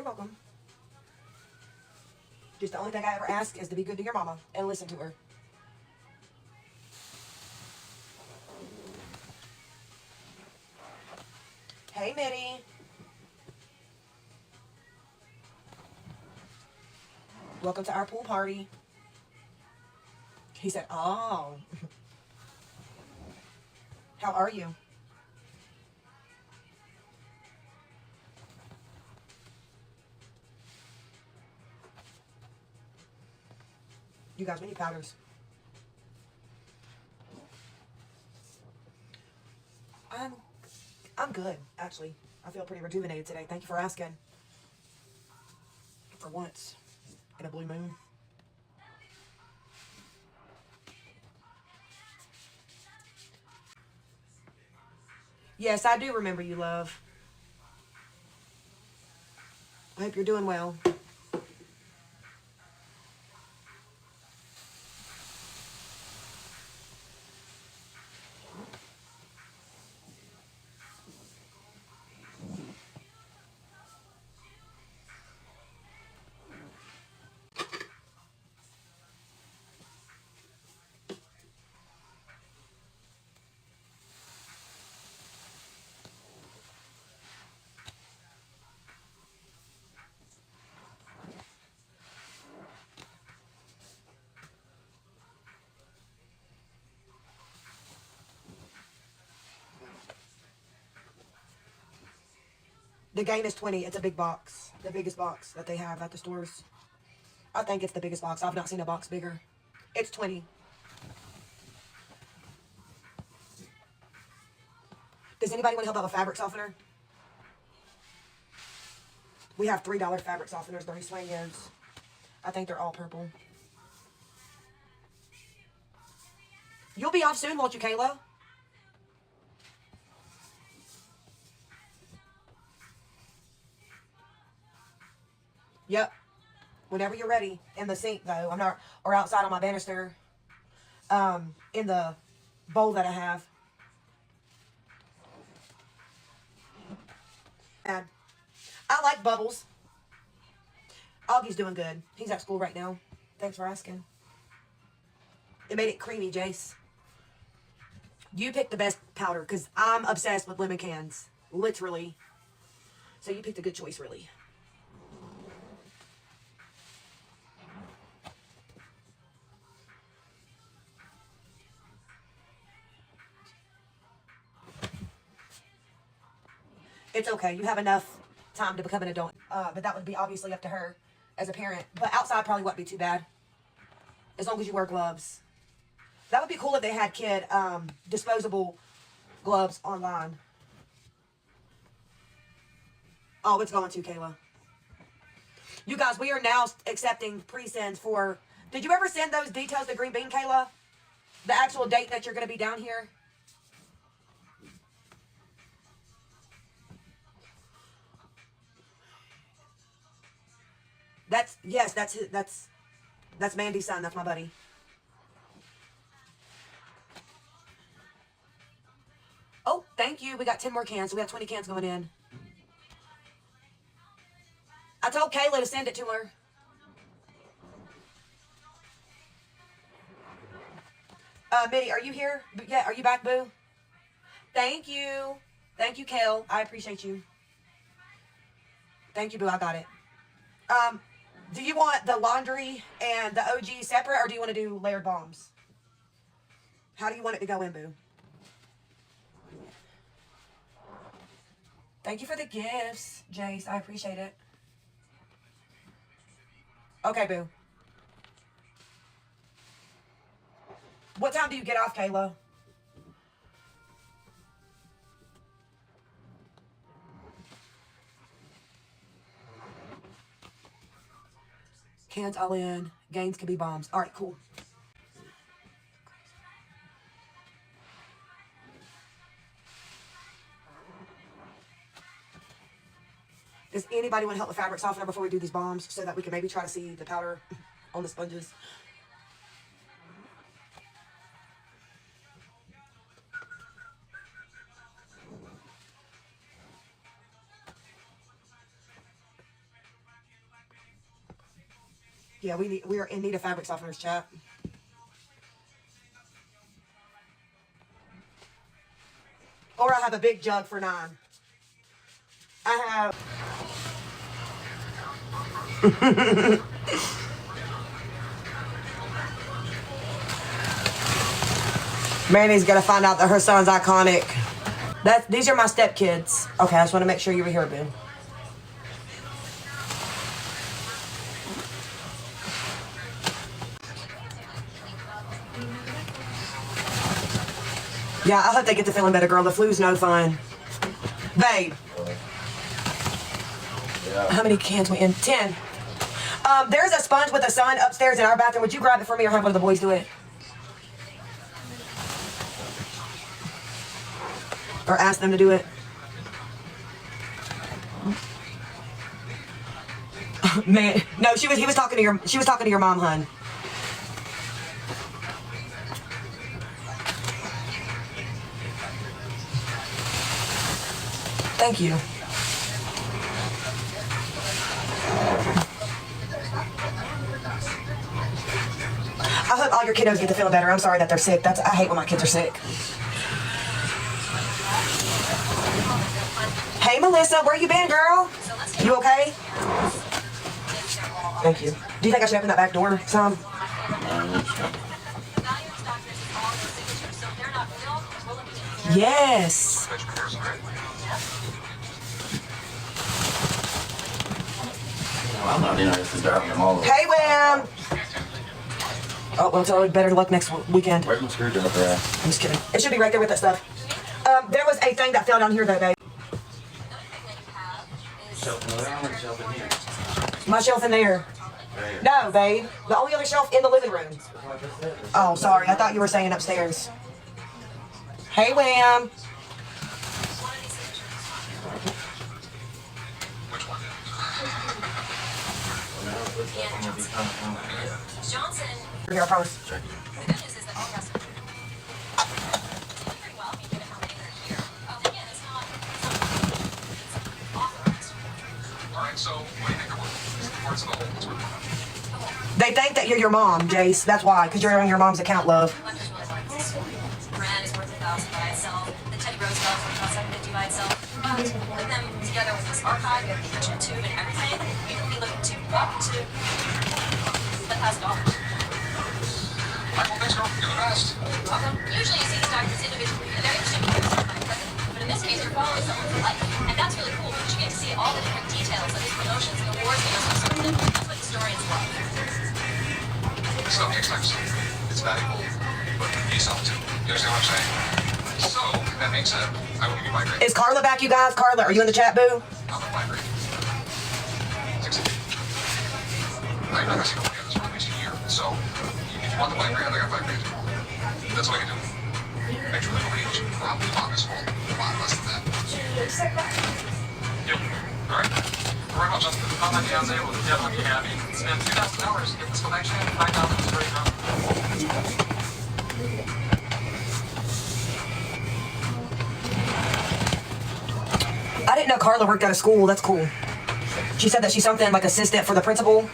You're welcome. Just the only thing I ever ask is to be good to your mama and listen to her. Hey, Mitty. Welcome to our pool party. He said, oh. How are you? You guys, we need powders. I'm good, actually. I feel pretty rejuvenated today. Thank you for asking. For once, in a blue moon. Yes, I do remember you, love. I hope you're doing well. The gain is 20. It's a big box. The biggest box that they have at the stores. I think it's the biggest box. I've not seen a box bigger. It's 20. Does anybody want to help out with fabric softener? We have $3 fabric softeners. They're sueños. I think they're all purple. You'll be off soon, won't you, Kayla? Yep. Whenever you're ready. In the sink, though. I'm not, or outside on my banister. In the bowl that I have. And I like bubbles. Augie's doing good. He's at school right now. Thanks for asking. It made it creamy, Jace. You picked the best powder because I'm obsessed with lemon cans. Literally. So you picked a good choice, really. It's okay. You have enough time to become an adult. But that would be obviously up to her as a parent. But outside probably wouldn't be too bad. As long as you wear gloves. That would be cool if they had kid disposable gloves online. Oh, it's going to, Kayla. You guys, we are now accepting pre-sends for... Did you ever send those details to Green Bean, Kayla? The actual date that you're going to be down here? Yes, that's Mandy's son. That's my buddy. Oh, thank you. We got 10 more cans, so we have 20 cans going in. I told Kayla to send it to her. Mitty, are you here? Yeah, are you back, boo? Thank you. Thank you, Kale. I appreciate you. Thank you, boo. I got it. Do you want the laundry and the OG separate, or do you want to do layered bombs? How do you want it to go in, boo? Thank you for the gifts, Jace. I appreciate it. Okay, boo. What time do you get off, Kayla? Cans all in. Gains can be bombs. All right, cool. Does anybody want to help with fabric softener before we do these bombs so that we can maybe try to see the powder on the sponges? Yeah, we are in need of fabric softeners, chat. Or I have a big jug for $9. I have. Manny's gonna find out that her son's iconic. These are my stepkids. Okay, I just want to make sure you were here, boo. Yeah, I hope they get to feeling better, girl. The flu's no fun. Babe. Yeah. How many cans we in? 10. There's a sponge with a sun upstairs in our bathroom. Would you grab it for me or have one of the boys do it? Or ask them to do it? Man, no, he was talking to your mom, hun. Thank you. I hope all your kiddos get to feel better. I'm sorry that they're sick. I hate when my kids are sick. Hey, Melissa, where you been, girl? You okay? Thank you. Do you think I should open that back door some? Yes. I'm not interested in driving them all over. Hey, Wham! Oh, well, it's better luck next weekend. Where's my screwdriver at? I'm just kidding. It should be right there with that stuff. There was a thing that fell down here, though, babe. My shelf in there. No, babe. The only other shelf in the living room. Oh, sorry. I thought you were saying upstairs. Hey, Wham. Johnson. Here, I promise. The good news is that all the rest of them pretty well. I mean, given how many are here. Again, it's not authorized. All right, so what do you think of what parts of the whole? They think that you're your mom, Jace. That's why, because you're on your mom's account, love. Brand is worth $1,000 by itself. The Teddy Roosevelt is worth $750 by itself. But put them together with this archive, the kitchen tube, and everything, you could be looking to up to $1,000. Michael, thanks, girl. You're the best. Welcome. Usually you see these documents individually, and they're interesting to but in this case, you're following someone for life. And that's really cool because you get to see all the different details of his promotions and awards and those sorts of things. That's what historians love. This stuff takes time. It's valuable, but you sell it too. You understand what I'm saying? So, that being said, I will give you my grade. Is Carla back, you guys? Carla, are you in the chat, boo? I'll give my grade. 6. I'm not going to see nobody on this for at least a year. So, if you want the 5 grand, I got 5 grand. That's what I can do. Make sure that nobody else will probably on this whole a lot less than that. Yep. All right. Very much. I'll let you say we'll definitely be happy. Spend $2,000 to get this collection. $5,000 is very enough. I didn't know Carla worked at a school. That's cool. She said that she's something like assistant for the principal.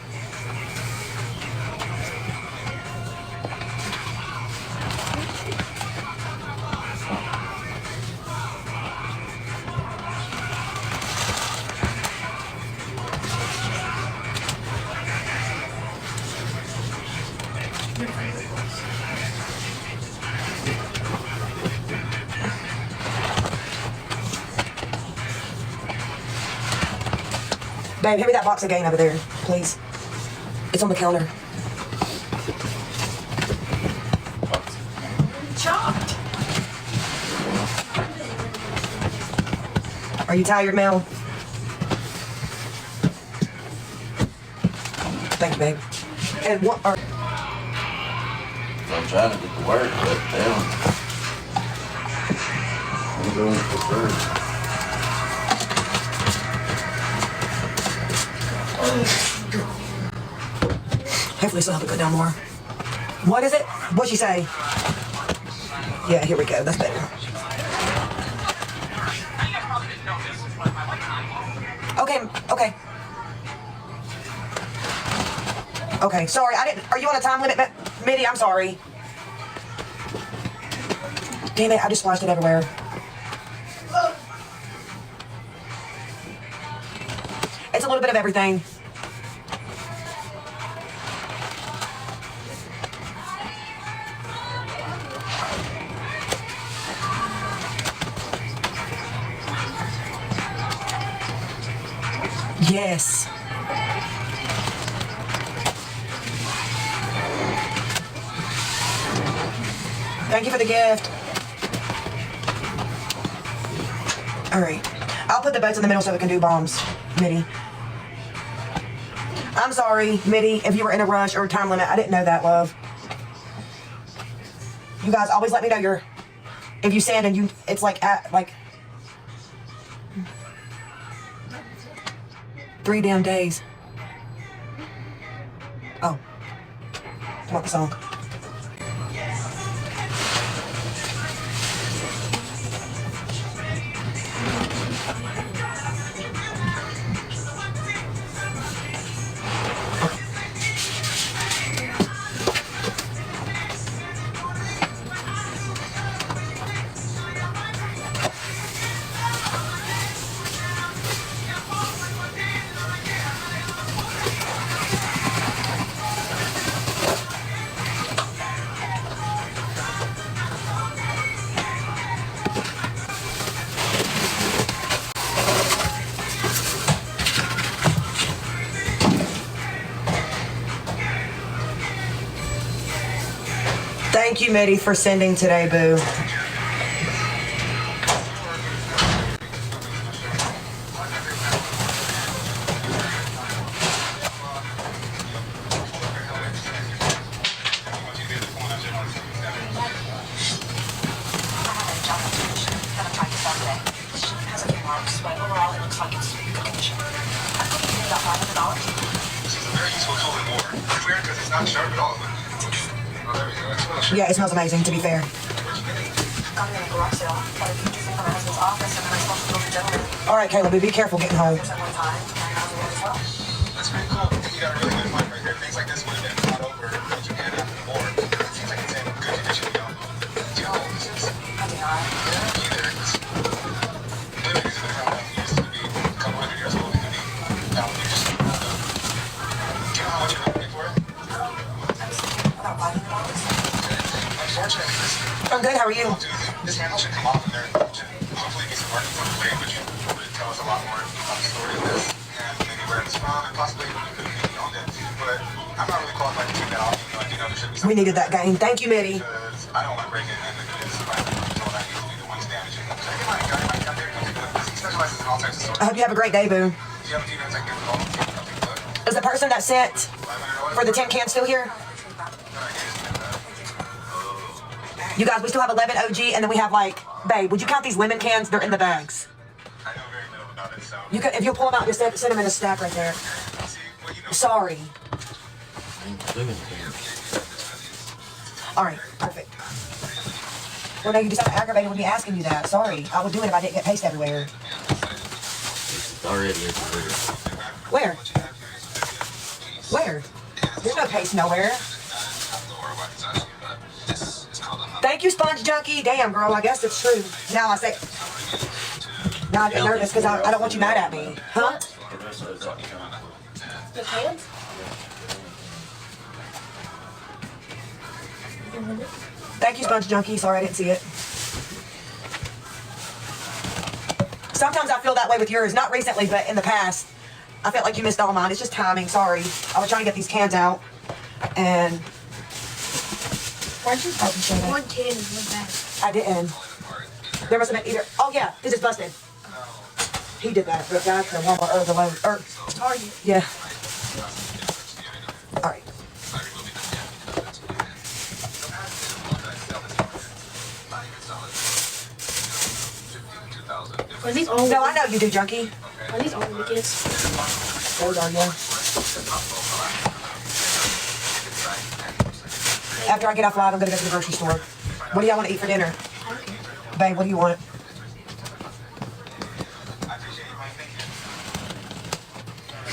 Babe, hand me that box of game over there, please. It's on the counter. Chopped. Are you tired, Mel? Thank you, babe. And what are... I'm trying to get to work, but damn. I'm doing it for free. Hopefully she'll help it go down more. What is it? What'd she say? Yeah, here we go. That's better. Okay, okay. Okay, sorry, I didn't. Are you on a time limit, Mitty? I'm sorry. Damn it, I just splashed it everywhere. It's a little bit of everything. Yes. Thank you for the gift. All right. I'll put the boats in the middle so we can do bombs, Mitty. I'm sorry, Mitty, if you were in a rush or a time limit. I didn't know that, love. You guys always let me know if you sand and you, it's like, 3 damn days. Oh. Come on, the song. Thank you, Mitty, for sending today, boo. Yeah, it smells amazing, to be fair. All right, Caleb, be careful getting home. That's pretty cool. You got a really good point right there. Things like this would have been brought over in Japan after the war. It seems like it's in good condition, you know. Do you know how old this is? Either. Literally, these are the kind of used to be a couple hundred years old. It could be now you just do you know how much you're going to pay for it? About $500. Unfortunately, I'm good, how are you? this handle should come off and there should hopefully be some markings on the blade, which would tell us a lot more about the story of this and maybe where it's from and possibly who could have maybe owned it. But I'm not really qualified to take that off, even though I do know there should be something. We needed that game. Thank you, Mitty. Because I don't want to break it and if it is surviving, so that needs to be the one to damage it. So get my guy out there, come take a look. He specializes in all types of swords. I hope you have a great day, boo. Do you have a few minutes I can get the call? Come take a look. Is the person that sent for the tin can still here? You guys, we still have 11 OG, and then we have like, babe, would you count these lemon cans? They're in the bags. I know very little about it, so. You can, if you'll pull them out, just send them in a stack right there. See, well, you know. Sorry. All right, perfect. Well, now you just sound aggravated with me asking you that. Sorry, I would do it if I didn't get paste everywhere. It's already everywhere. Where? Where? There's no paste nowhere. Thank you, Sponge Junkie. Damn, girl, I guess it's true. Now I say... Now I get nervous because I don't want you mad at me. Huh? The cans? Thank you, Sponge Junkie. Sorry, I didn't see it. Sometimes I feel that way with yours. Not recently, but in the past. I felt like you missed all mine. It's just timing. Sorry. I was trying to get these cans out. And... Why'd you put one can in one bag? I didn't. There must have been either... Oh, yeah. This is busted. He did that. The guy from Walmart or the loan. Or... Target. Yeah. All right. Are these all No, I know you do, Junkie. Are these all weekends? Hold on, yeah. After I get off live, I'm gonna go to the grocery store. What do y'all want to eat for dinner? Babe, what do you want?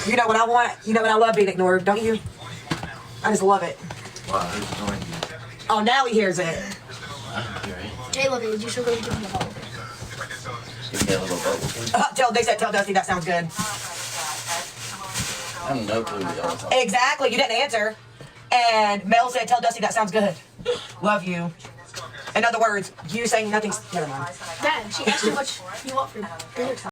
You know what I want? You know what I love being ignored, don't you? I just love it. Wow, who's joined you? Oh, now he hears it. I don't hear it. Jayla, did you should really give me a bubble? Give me a little bubble, please. They said tell Dusty that sounds good. I have no clue what y'all are talking. Exactly. You didn't answer. And Mel said tell Dusty that sounds good. Love you. In other words, you saying nothing's... Never mind. Dad, she asked you what you want for dinner time.